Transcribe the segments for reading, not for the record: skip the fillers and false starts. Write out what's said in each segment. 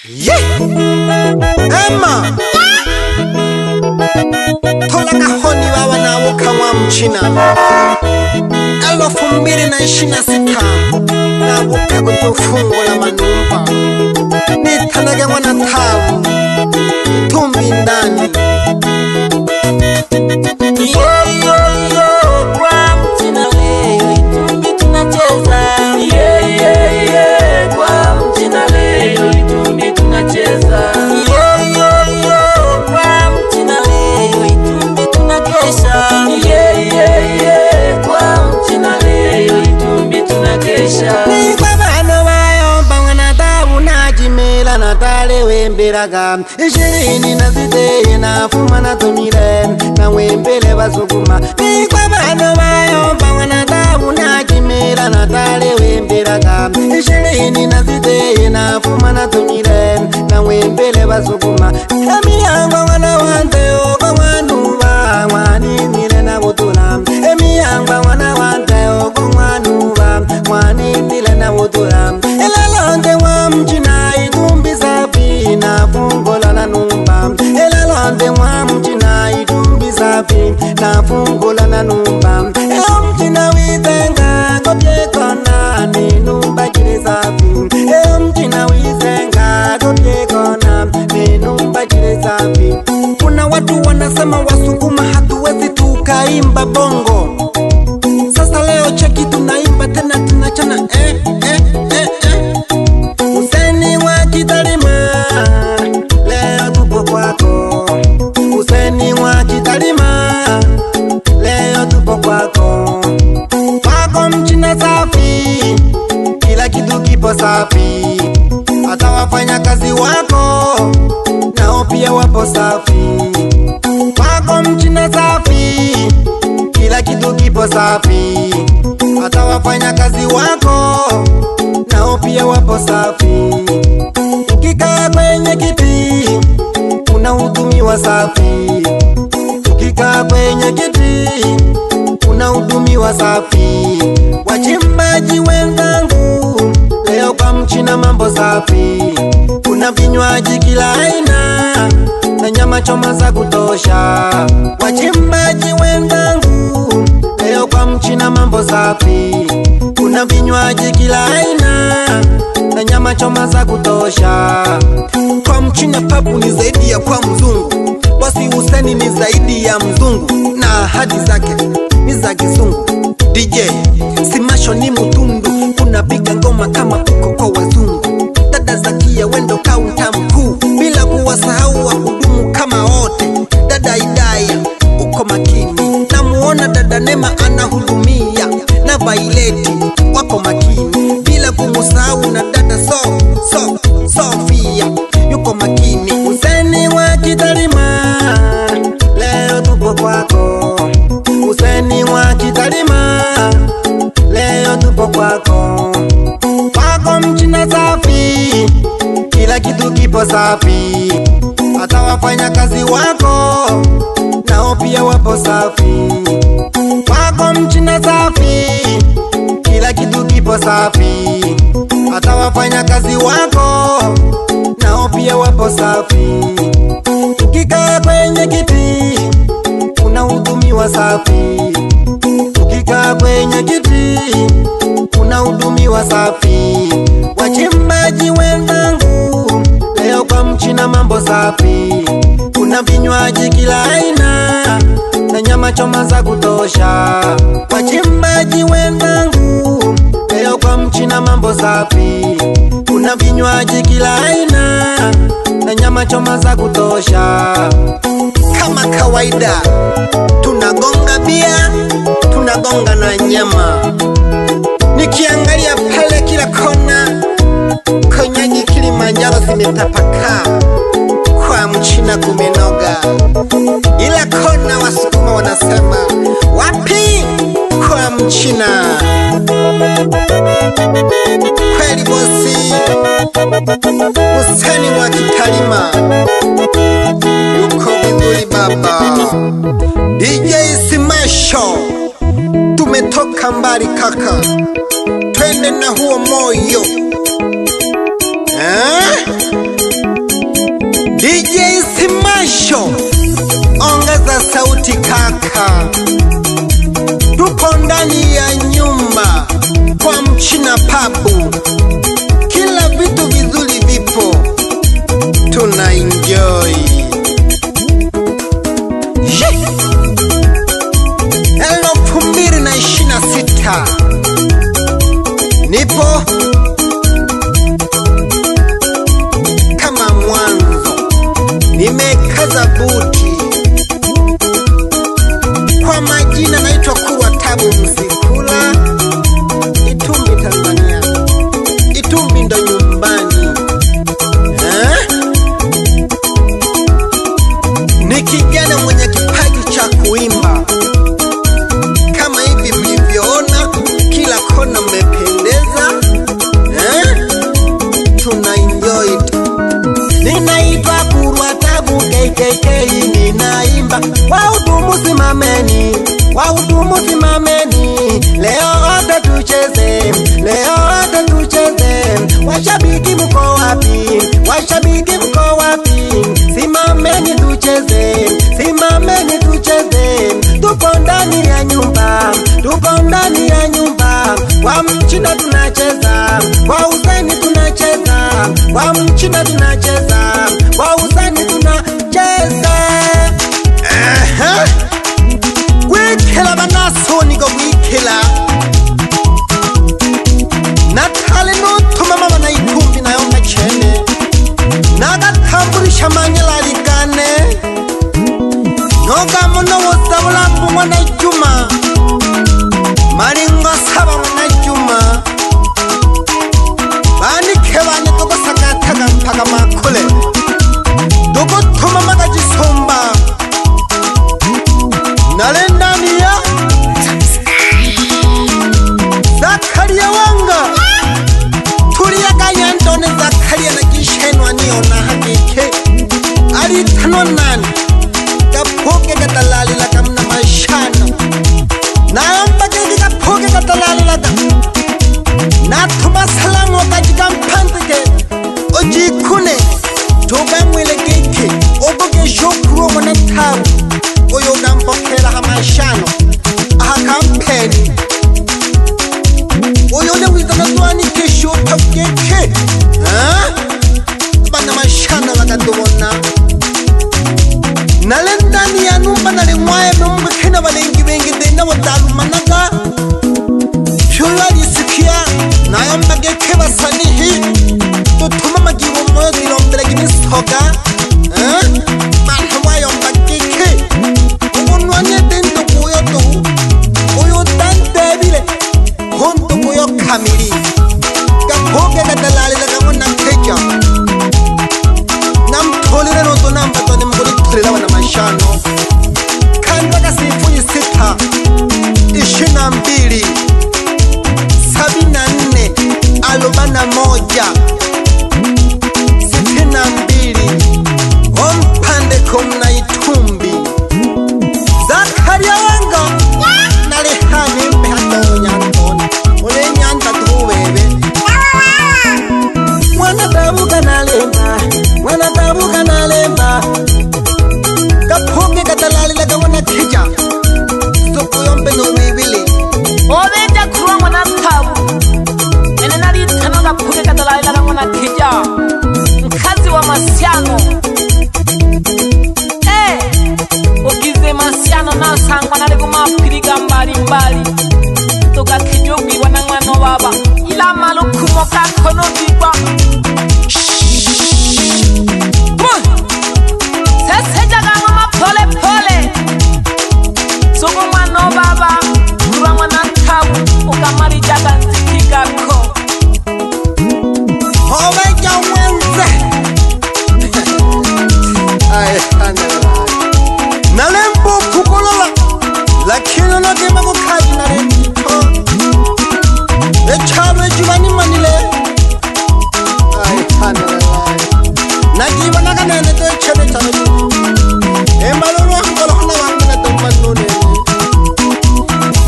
Emma Tola kahoni wawa na woka wa mchina 2026 na woka kutufungo la manumba nitanage mwana tabu tumbi ndani kwa mchina leo itumbi tunacheza kwa mchina leo itumbi tunacheza kwa mchina leo itumbi tunakesha kwa mchina leo itumbi tunakesha ni kwa bano bayomba mwana tabu na jimela na tale wemberaga 20 na fuma na tumire na wembele basukuma ni kwa bano bayomba mwana tabu na jimela na tale wemberaga 20 na fuma na tumire na wembele basukuma emiyango mwana wante oko mwanuba mwaninile na butula emiyango mwana wante oko mwanuba mwaninile na butula elalonde mwa mchina itumbi safi na fungola na numba elalonde mwa mchina itumbi safi na fungola na numba mchina witenga kobyekona ni numba kiri safi mchina witenga kobyekona ni numba kiri safi. Kuna watu wanasema Wasukuma hatuwezi tukaimba bongo. Sasa leo cheki tunaimba tena tunachana Useni wa Kitalima leo tupo kwako. Useni wa Kitalima leo tupo kwako. Kwako mchina safi, kila kitu kipo safi. Hata wafanya kazi wako nao pia wapo safi. Kwako mchina safi, kila kitu kipo safi. Hata wafanya kazi wako nao pia wapo safi. Ukikaa kwenye kiti unahudumiwa safi. Ukikaa kwenye kiti unahudumiwa safi. Wachimbaji wenzangu leo kwa mchina mambo safi. Kuna vinywaji kila aina na nyama choma za kutosha. Wachimbaji wenzangu leo kwa mchina mambo safi. Kuna vinywaji kila aina na nyama choma za kutosha. Kwa mchina papu ni zaidi ya kwa mzungu. Bosi Huseni ni zaidi ya mzungu na ahadi zake ni za kizungu. DJ Simasho ni mutundu, unapiga ngoma kama uko kwa wazungu. Dada Zakia wendo kaunta mkuu, bila kuwasahau wahudumu kama wote. Dada Idaya uko makini, namuona dada Nema anahudumia, na Vaileti wako makini, bila kumusahau na dada Sofia yuko makini. Useni wa Kitalima leo tupo kwako. Useni wa Kitalima leo tupo kwako. Kwako mchina safi, kila kitu kipo safi. Hata wafanya kazi wako nao pia wapo safi. Kwako mchina safi, kila kitu kipo safi. Hata wafanya kazi wako nao pia wapo safi. Ukikaa kwenye kiti unahudumiwa safi. Ukikaa kwenye kiti unahudumiwa safi. Wachimbaji wenzangu leo kwa mchina mambo safi. Kuna vinywaji kila aina na nyama choma za kutosha. Wachimbaji wenzangu leo kwa mchina mambo safi. Kuna vinywaji kila aina na nyama choma za kutosha. Kama kawaida tunagonga bia, tunagonga na nyama. Nikiangalia pale kila kona, konyaji Kilimanjaro zimetapakaa. Kwa mchina kumenoga, ila kona Wasukuma wanasema wapi kwa mchina. Kweli bosi Huseni wa Kitalima yuko vizuri baba. DJ Simasho tumetoka mbali kaka, twende na huo moyo DJ Simasho, ongeza sauti kaka. Tupo ndani ya nyumba kwa Mchina Pabu, kila vitu vizuri vipo, tuna enjoy. 2026 nipo kama mwanzo, nimekaza buti. Kwa majina naitwa Kurwa Tabu Msikula, Itumbi Tanzania. Itumbi ndo nyumbani. Ni kijana mwenye kipaji cha kuimba, kama hivi mlivyoona, kila kona mmependeza. Tuna enjoy it. Ninaitwa Kurwa Tabu KKK, ninaimba. Wahudumu simameni, wahudumu simameni, leo wote tucheze, leo wote tucheze. Washabiki mko wapi? Washabiki mko wapi? Simameni tucheze, simameni tucheze. Tupo ndani ya nyumba, tupo ndani ya nyumba. Kwa Mchina tunacheza, kwa Useni tunacheza, kwa Mchina tunacheza, kwa Useni tunacheza. Wikela banaso niko wikela Natale no tumama bana Itumbi nayo machene nagatamburisha manyala ligane noga muno wosabula mwana Juma maringo saba mwana Juma bani kebane toko sakataga mpaka makole toko tumama gajisomba nalendania Zakaria wanga tuliaga yandone Zakaria na gishenwa niona hakike ali tanonan kapoke katalali la kamna mashana naomba kedi kapoke katalali la na tuba salamu katika mpantike ojikune toga mwele keke oboge shokuro mwana tabu oyo gampokela hamashano aha kampeni oyo ne wizana twani kesho tokeke bana mashana bakatubona nalendani ya numba nale mwaye mumbekena balengi bengi dena watalumanaga shulari sikia nayo mbageke basanihi tutuma magibo moyo dirombele gimisoga bantu wayo mbageke umunwanye dento kuyo to uyo dantebile honto kuyo kamili gapoge gadalali lagamona keja namtolile noto namba tone mgoli tulila wana mashano kanda kasifuyi 6 22 74 41 62 ompande komna Itumbi Zakaria wanga nalihani mpe hata unyantoni ule nyanta tuwebe mwana tabuka nalemba, mwana tabuka nalemba kapoke katalali laga wana keja soko yombe no wibili Obeja Kurwa mwana Tabu ene nari tano kapoke katalali laga mwana keja mkazi wa Masiano. Ugize Masiano nasangwa nari kumapiriga mbali mbali toka kijogwi wana mwana baba ila malukumo kakono diba sese jaga ngoma pole pole soko mwana baba Kurwa mwana Tabu ukamari jaga nzikigako Obeja wenze nalembo kukolola lakini nagema kukaji nalembo echabe jubani manile nagiba naganene to echabe chabe embalolo angolo hona wangina to manone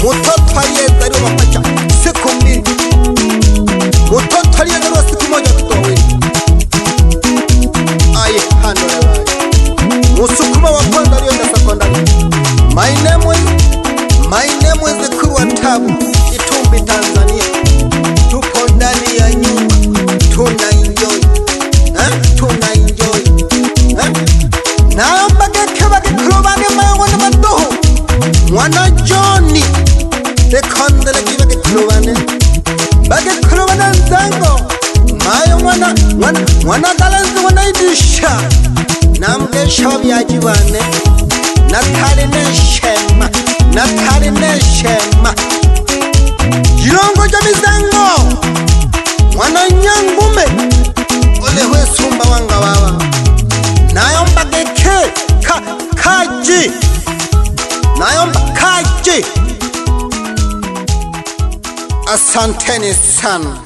mutoto aliyezaliwa mapacha siku mbili, mutoto aliyezaliwa siku moja kutoa. Ai hano mwana talenzi wanaidisha na mgesha byajibane natali neshema jirongo ja mizengo mwana nyangume ole wesumba wanga wawa nayomba geke kaji nayomba kaji. Asanteni sana.